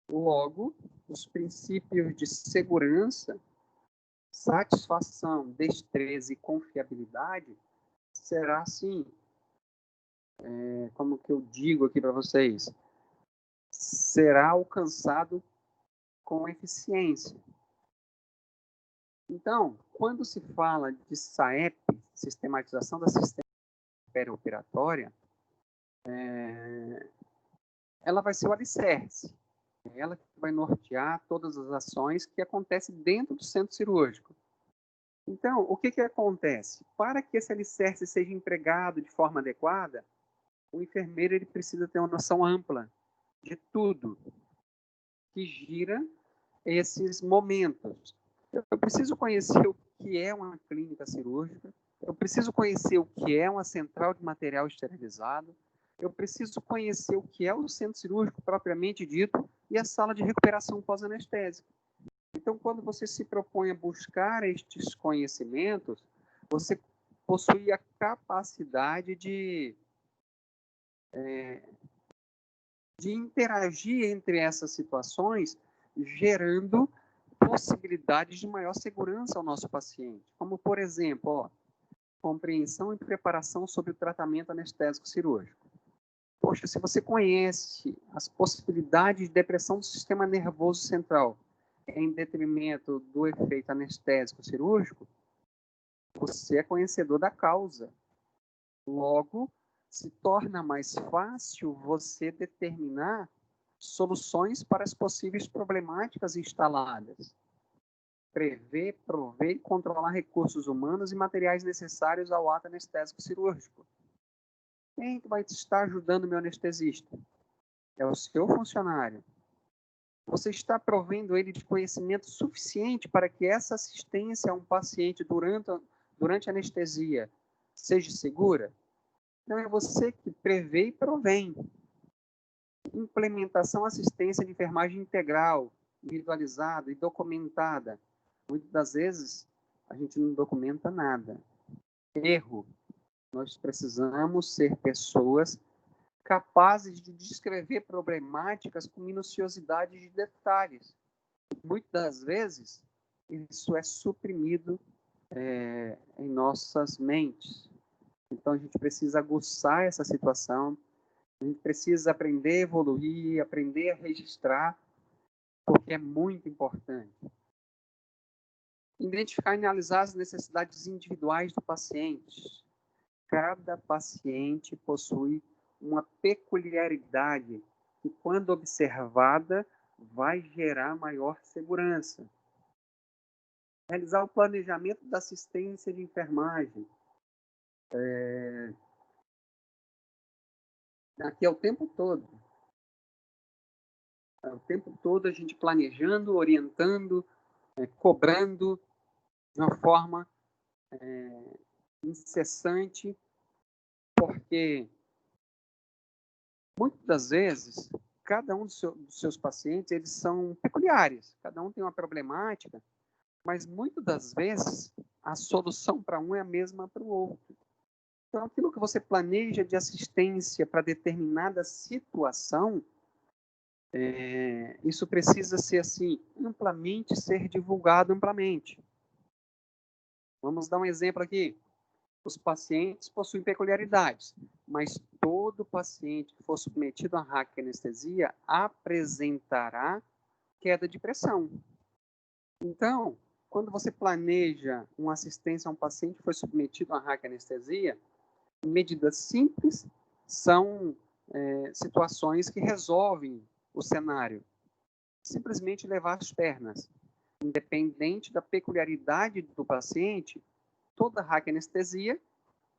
Speaker 1: logo, os princípios de segurança, satisfação, destreza e confiabilidade será, assim, como que eu digo aqui para vocês, será alcançado com eficiência. Então, quando se fala de SAEP, sistematização da assistência perioperatória, ela vai ser o alicerce. É ela que vai nortear todas as ações que acontecem dentro do centro cirúrgico. Então, o que acontece? Para que esse alicerce seja empregado de forma adequada, o enfermeiro ele precisa ter uma noção ampla de tudo que gira esses momentos. Eu preciso conhecer o que é uma clínica cirúrgica, eu preciso conhecer o que é uma central de material esterilizado, eu preciso conhecer o que é o centro cirúrgico propriamente dito e a sala de recuperação pós-anestésica. Então, quando você se propõe a buscar estes conhecimentos, você possui a capacidade de interagir entre essas situações, gerando possibilidades de maior segurança ao nosso paciente. Como, por exemplo, compreensão e preparação sobre o tratamento anestésico cirúrgico. Poxa, se você conhece as possibilidades de depressão do sistema nervoso central em detrimento do efeito anestésico cirúrgico, você é conhecedor da causa. Logo, se torna mais fácil você determinar soluções para as possíveis problemáticas instaladas. Prever, prover e controlar recursos humanos e materiais necessários ao ato anestésico cirúrgico. Quem vai estar ajudando o meu anestesista? É o seu funcionário. Você está provendo ele de conhecimento suficiente para que essa assistência a um paciente durante a anestesia seja segura? Então, é você que prevê e provém. Implementação, assistência de enfermagem integral, individualizada e documentada. Muitas das vezes, a gente não documenta nada. Erro. Nós precisamos ser pessoas capazes de descrever problemáticas com minuciosidade de detalhes. Muitas das vezes, isso é suprimido em nossas mentes. Então, a gente precisa aguçar essa situação, a gente precisa aprender a evoluir, aprender a registrar, porque é muito importante. Identificar e analisar as necessidades individuais do paciente. Cada paciente possui uma peculiaridade que, quando observada, vai gerar maior segurança. Realizar o planejamento da assistência de enfermagem. Aqui é o tempo todo. É o tempo todo a gente planejando, orientando, cobrando de uma forma incessante, porque muitas das vezes cada um dos seus pacientes eles são peculiares, cada um tem uma problemática, mas muitas das vezes a solução para um é a mesma para o outro. Então, aquilo que você planeja de assistência para determinada situação, isso precisa ser assim amplamente ser divulgado amplamente. Vamos dar um exemplo aqui. Os pacientes possuem peculiaridades, mas todo paciente que for submetido a raquianestesia apresentará queda de pressão. Então, quando você planeja uma assistência a um paciente que foi submetido a raquianestesia, medidas simples são situações que resolvem o cenário. Simplesmente levar as pernas. Independente da peculiaridade do paciente, toda raquianestesia,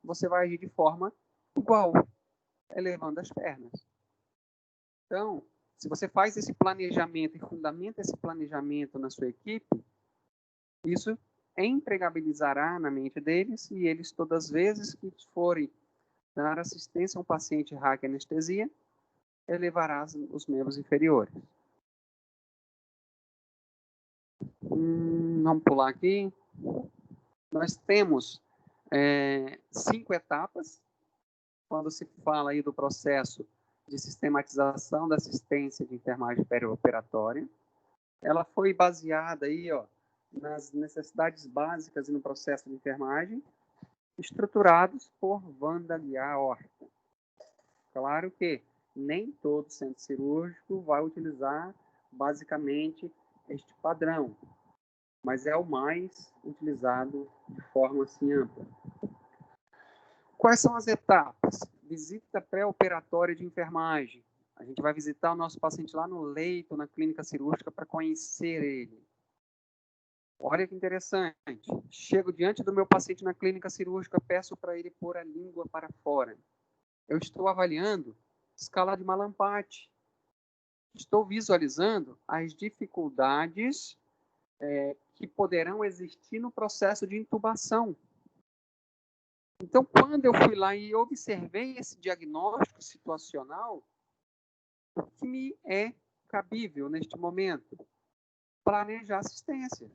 Speaker 1: você vai agir de forma igual, elevando as pernas. Então, se você faz esse planejamento e fundamenta esse planejamento na sua equipe, isso empregabilizará na mente deles e eles, todas as vezes que forem dar assistência a um paciente raquianestesia, elevará os membros inferiores. Vamos pular aqui. Nós temos 5 etapas, quando se fala aí do processo de sistematização da assistência de enfermagem perioperatória. Ela foi baseada aí, nas necessidades básicas e no processo de enfermagem, estruturados por Wanda Guiar Horta. Claro que nem todo centro cirúrgico vai utilizar basicamente este padrão, mas é o mais utilizado de forma assim ampla. Quais são as etapas? Visita pré-operatória de enfermagem. A gente vai visitar o nosso paciente lá no leito, na clínica cirúrgica, para conhecer ele. Olha que interessante. Chego diante do meu paciente na clínica cirúrgica, peço para ele pôr a língua para fora. Eu estou avaliando escala de Mallampati. Estou visualizando as dificuldades que poderão existir no processo de intubação. Então, quando eu fui lá e observei esse diagnóstico situacional, o que me é cabível neste momento? Planejar assistência.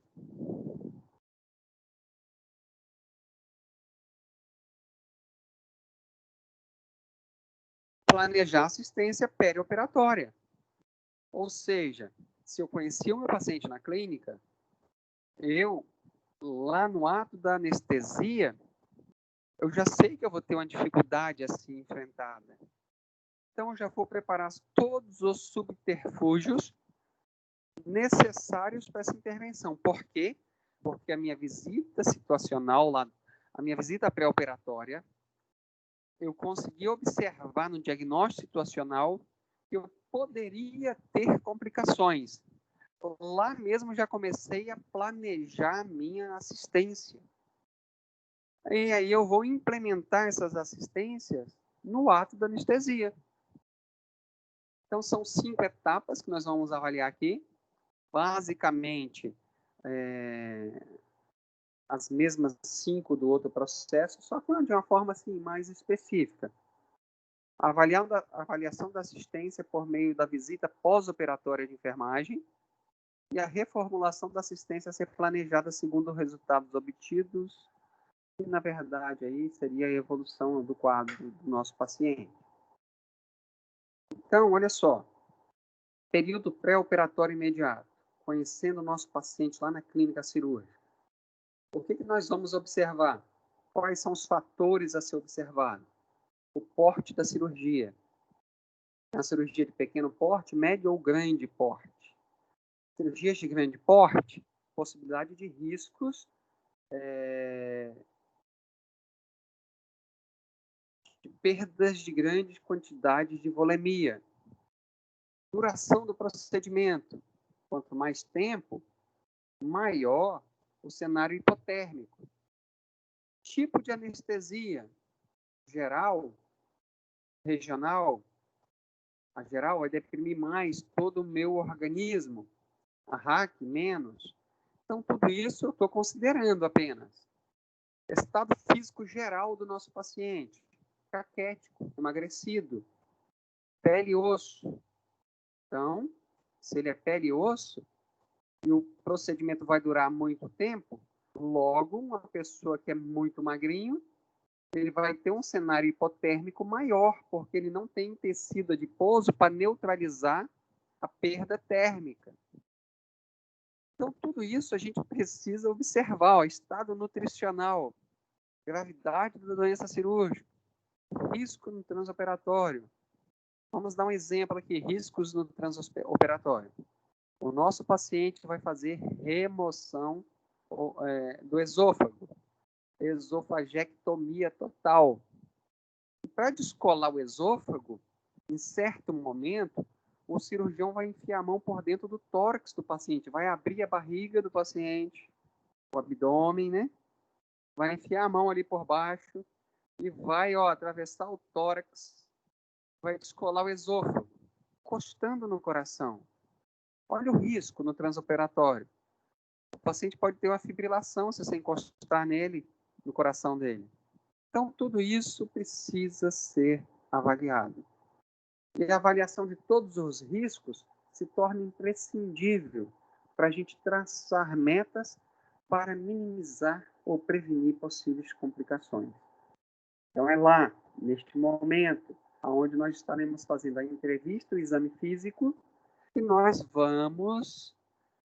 Speaker 1: Planejar assistência perioperatória. Ou seja, se eu conhecia o meu paciente na clínica, eu, lá no ato da anestesia, eu já sei que eu vou ter uma dificuldade assim enfrentada. Então, eu já vou preparar todos os subterfúgios necessários para essa intervenção. Por quê? Porque a minha visita situacional, lá, a minha visita pré-operatória, eu consegui observar no diagnóstico situacional que eu poderia ter complicações. Lá mesmo já comecei a planejar a minha assistência. E aí eu vou implementar essas assistências no ato da anestesia. Então, são 5 etapas que nós vamos avaliar aqui. Basicamente, as mesmas 5 do outro processo, só que de uma forma assim, mais específica. A avaliação da assistência por meio da visita pós-operatória de enfermagem e a reformulação da assistência a ser planejada segundo os resultados obtidos, e, na verdade, aí seria a evolução do quadro do nosso paciente. Então, olha só, período pré-operatório imediato, conhecendo o nosso paciente lá na clínica cirúrgica. O que nós vamos observar? Quais são os fatores a ser observado? O porte da cirurgia. É uma cirurgia de pequeno porte, médio ou grande porte? Cirurgias de grande porte, possibilidade de riscos de perdas de grandes quantidades de volemia. Duração do procedimento. Quanto mais tempo, maior o cenário hipotérmico. Tipo de anestesia. Geral, regional. A geral vai deprimir mais todo o meu organismo. A RAC, menos. Então, tudo isso eu estou considerando apenas. Estado físico geral do nosso paciente. Caquético, emagrecido. Pele e osso. Então, se ele é pele e osso, e o procedimento vai durar muito tempo, logo, uma pessoa que é muito magrinho, ele vai ter um cenário hipotérmico maior, porque ele não tem tecido adiposo para neutralizar a perda térmica. Então, tudo isso a gente precisa observar, ó, estado nutricional, gravidade da doença cirúrgica, risco no transoperatório. Vamos dar um exemplo aqui, riscos no transoperatório. O nosso paciente vai fazer remoção do esôfago, esofagectomia total. E para descolar o esôfago, em certo momento, o cirurgião vai enfiar a mão por dentro do tórax do paciente, vai abrir a barriga do paciente, o abdômen, né? Vai enfiar a mão ali por baixo e vai, atravessar o tórax, vai descolar o esôfago, encostando no coração. Olha o risco no transoperatório. O paciente pode ter uma fibrilação se você encostar nele, no coração dele. Então, tudo isso precisa ser avaliado. E a avaliação de todos os riscos se torna imprescindível para a gente traçar metas para minimizar ou prevenir possíveis complicações. Então, é lá, neste momento, onde nós estaremos fazendo a entrevista, o exame físico, que nós vamos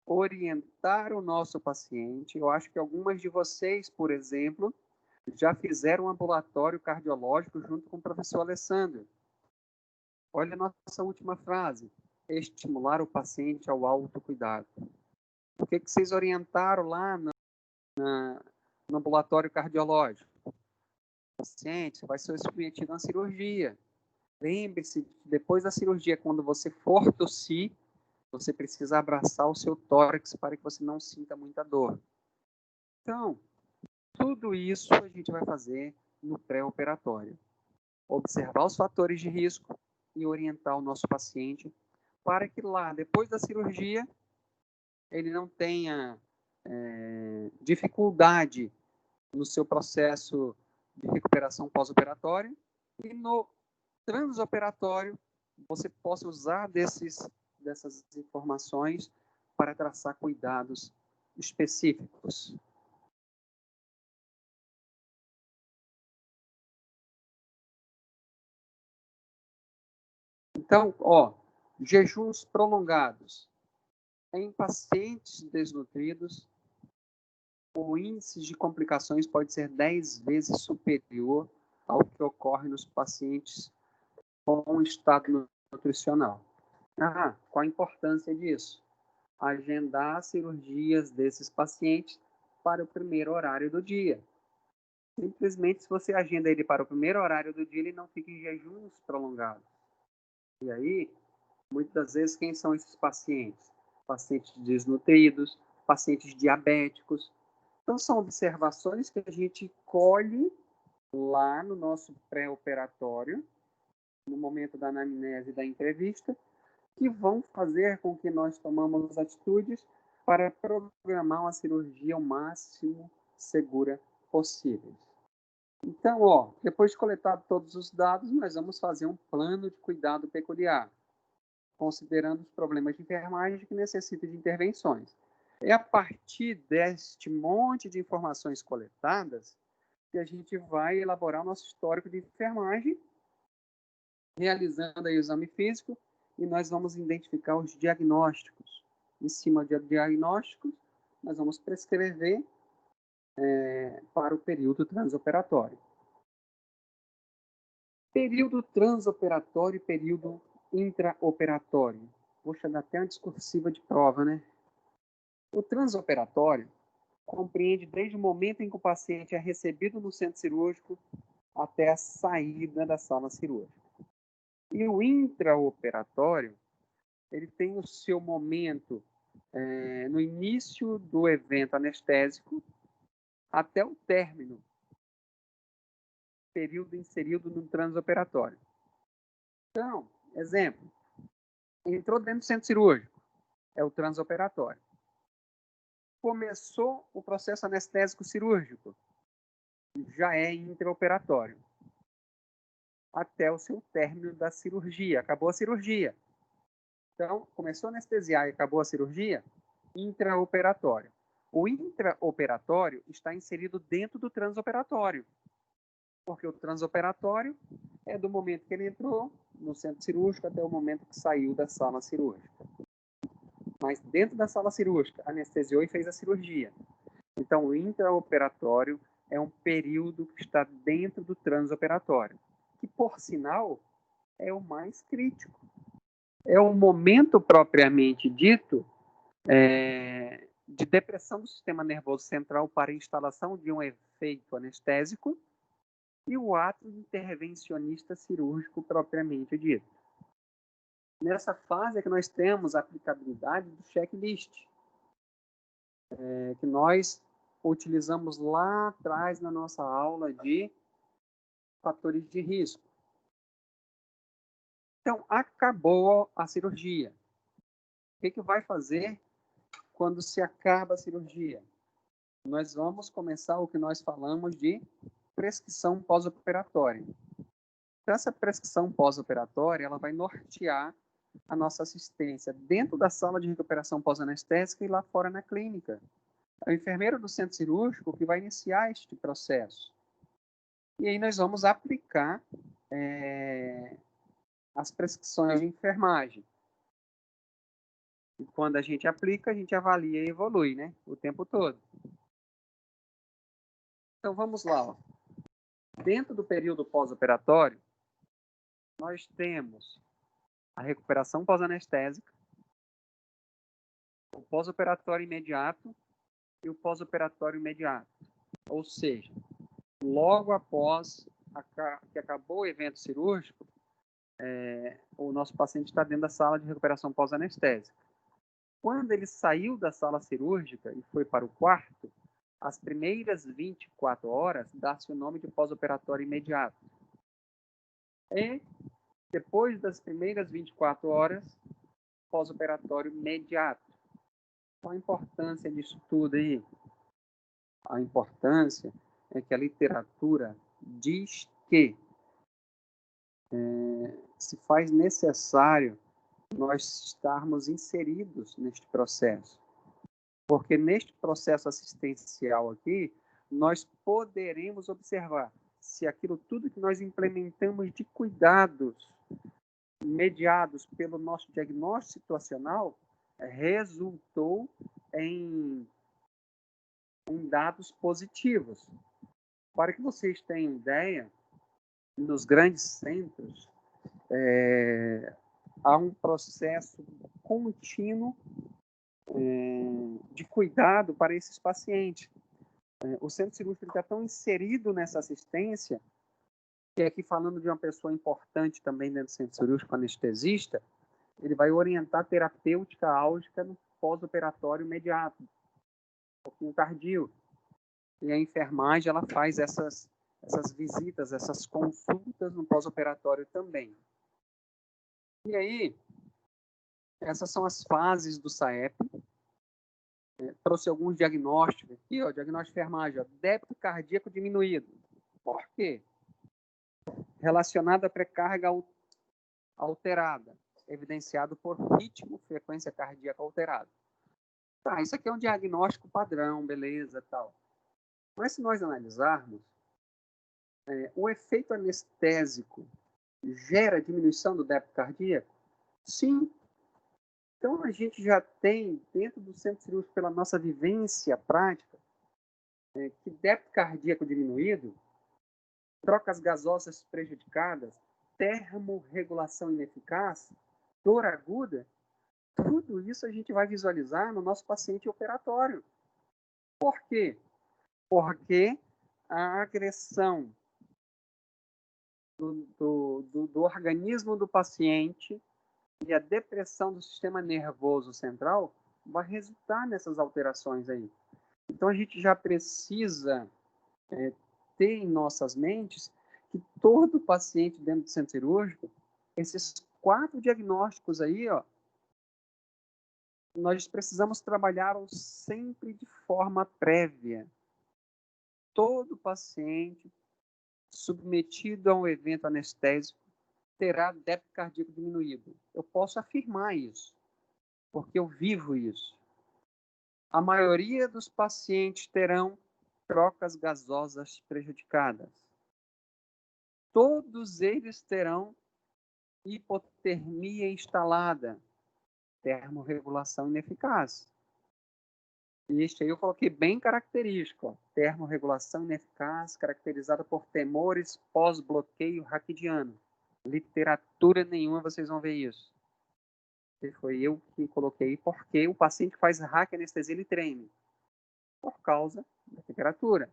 Speaker 1: orientar o nosso paciente. Eu acho que algumas de vocês, por exemplo, já fizeram um ambulatório cardiológico junto com o professor Alessandro. Olha a nossa última frase: estimular o paciente ao autocuidado. O que vocês orientaram lá no ambulatório cardiológico? O paciente vai ser submetido a uma cirurgia. Lembre-se, depois da cirurgia, quando você for tossir, você precisa abraçar o seu tórax para que você não sinta muita dor. Então, tudo isso a gente vai fazer no pré-operatório. Observar os fatores de risco e orientar o nosso paciente para que lá, depois da cirurgia, ele não tenha dificuldade no seu processo de recuperação pós-operatória e no transoperatório você possa usar dessas informações para traçar cuidados específicos. Então, jejuns prolongados. Em pacientes desnutridos, o índice de complicações pode ser 10 vezes superior ao que ocorre nos pacientes com estado nutricional. Qual a importância disso? Agendar cirurgias desses pacientes para o primeiro horário do dia. Simplesmente, se você agenda ele para o primeiro horário do dia, ele não fica em jejuns prolongados. E aí, muitas das vezes, quem são esses pacientes? Pacientes desnutridos, pacientes diabéticos. Então, são observações que a gente colhe lá no nosso pré-operatório, no momento da anamnese e da entrevista, que vão fazer com que nós tomamos atitudes para programar uma cirurgia o máximo segura possível. Então, depois de coletar todos os dados, nós vamos fazer um plano de cuidado peculiar, considerando os problemas de enfermagem que necessitam de intervenções. É a partir deste monte de informações coletadas que a gente vai elaborar o nosso histórico de enfermagem, realizando aí o exame físico, e nós vamos identificar os diagnósticos. Em cima de diagnósticos, nós vamos prescrever para o período transoperatório. Período transoperatório e período intraoperatório. Poxa, dá até uma discursiva de prova, né? O transoperatório compreende desde o momento em que o paciente é recebido no centro cirúrgico até a saída da sala cirúrgica. E o intraoperatório, ele tem o seu momento no início do evento anestésico até o término, período inserido no transoperatório. Então, exemplo, entrou dentro do centro cirúrgico, é o transoperatório. Começou o processo anestésico cirúrgico, já é intraoperatório. Até o seu término da cirurgia, acabou a cirurgia. Então, começou a anestesiar e acabou a cirurgia, intraoperatório. O intraoperatório está inserido dentro do transoperatório, porque o transoperatório é do momento que ele entrou no centro cirúrgico até o momento que saiu da sala cirúrgica. Mas dentro da sala cirúrgica, anestesiou e fez a cirurgia. Então, o intraoperatório é um período que está dentro do transoperatório, que, por sinal, é o mais crítico. É o momento propriamente dito de depressão do sistema nervoso central para a instalação de um efeito anestésico e o ato intervencionista cirúrgico propriamente dito. Nessa fase é que nós temos a aplicabilidade do checklist, que nós utilizamos lá atrás na nossa aula de fatores de risco. Então, acabou a cirurgia. O que vai fazer quando se acaba a cirurgia? Nós vamos começar o que nós falamos de prescrição pós-operatória. Então, essa prescrição pós-operatória, ela vai nortear a nossa assistência dentro da sala de recuperação pós-anestésica e lá fora na clínica. É o enfermeiro do centro cirúrgico que vai iniciar este processo. E aí nós vamos aplicar as prescrições de enfermagem. E quando a gente aplica, a gente avalia e evolui, né? O tempo todo. Então, vamos lá. Dentro do período pós-operatório, nós temos a recuperação pós-anestésica, o pós-operatório imediato e o pós-operatório imediato. Ou seja, logo após que acabou o evento cirúrgico, o nosso paciente está dentro da sala de recuperação pós-anestésica. Quando ele saiu da sala cirúrgica e foi para o quarto, as primeiras 24 horas dá-se o nome de pós-operatório imediato. E depois das primeiras 24 horas, pós-operatório imediato. Qual a importância disso tudo aí? A importância é que a literatura diz que se faz necessário nós estarmos inseridos neste processo. Porque neste processo assistencial aqui, nós poderemos observar se aquilo tudo que nós implementamos de cuidados mediados pelo nosso diagnóstico situacional resultou em dados positivos. Para que vocês tenham ideia, nos grandes centros, há um processo contínuo de cuidado para esses pacientes. O centro cirúrgico está tão inserido nessa assistência, que aqui falando de uma pessoa importante também dentro do centro cirúrgico, anestesista, ele vai orientar terapêutica álgica no pós-operatório imediato, um pouquinho tardio. E a enfermagem ela faz essas visitas, essas consultas no pós-operatório também. E aí, essas são as fases do SAEP. Trouxe alguns diagnósticos aqui, ó, diagnóstico de enfermagem, ó, débito cardíaco diminuído. Por quê? Relacionado à pré-carga alterada, evidenciado por ritmo, frequência cardíaca alterada. Tá, isso aqui é um diagnóstico padrão, beleza, tal. Mas se nós analisarmos, o efeito anestésico gera diminuição do débito cardíaco? Sim. Então, a gente já tem, dentro do centro cirúrgico, pela nossa vivência prática, que débito cardíaco diminuído, trocas gasosas prejudicadas, termorregulação ineficaz, dor aguda, tudo isso a gente vai visualizar no nosso paciente operatório. Por quê? Porque a agressão do organismo do paciente e a depressão do sistema nervoso central vai resultar nessas alterações aí. Então, a gente já precisa ter em nossas mentes que todo paciente dentro do centro cirúrgico, esses 4 diagnósticos aí, ó, nós precisamos trabalhar sempre de forma prévia. Todo paciente submetido a um evento anestésico terá débito cardíaco diminuído. Eu posso afirmar isso, porque eu vivo isso. A maioria dos pacientes terão trocas gasosas prejudicadas. Todos eles terão hipotermia instalada, termorregulação ineficaz. E este aí eu coloquei bem característico, ó, termorregulação ineficaz, caracterizada por temores pós-bloqueio raquidiano. Literatura nenhuma vocês vão ver isso. Foi eu que coloquei, porque o paciente faz raquianestesia, ele treme. Por causa da temperatura.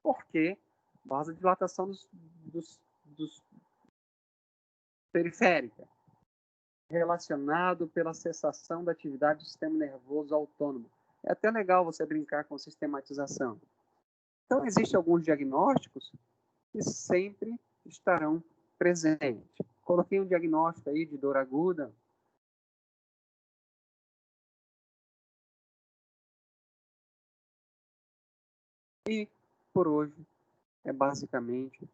Speaker 1: Porque vasodilatação dos periférica, relacionado pela cessação da atividade do sistema nervoso autônomo. É até legal você brincar com sistematização. Então, existem alguns diagnósticos que sempre estarão presentes. Coloquei um diagnóstico aí de dor aguda. E, por hoje, é basicamente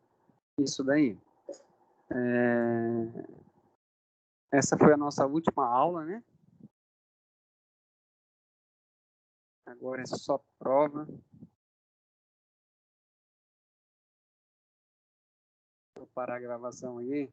Speaker 1: isso daí. Essa foi a nossa última aula, né? Agora é só prova. Vou parar a gravação aí.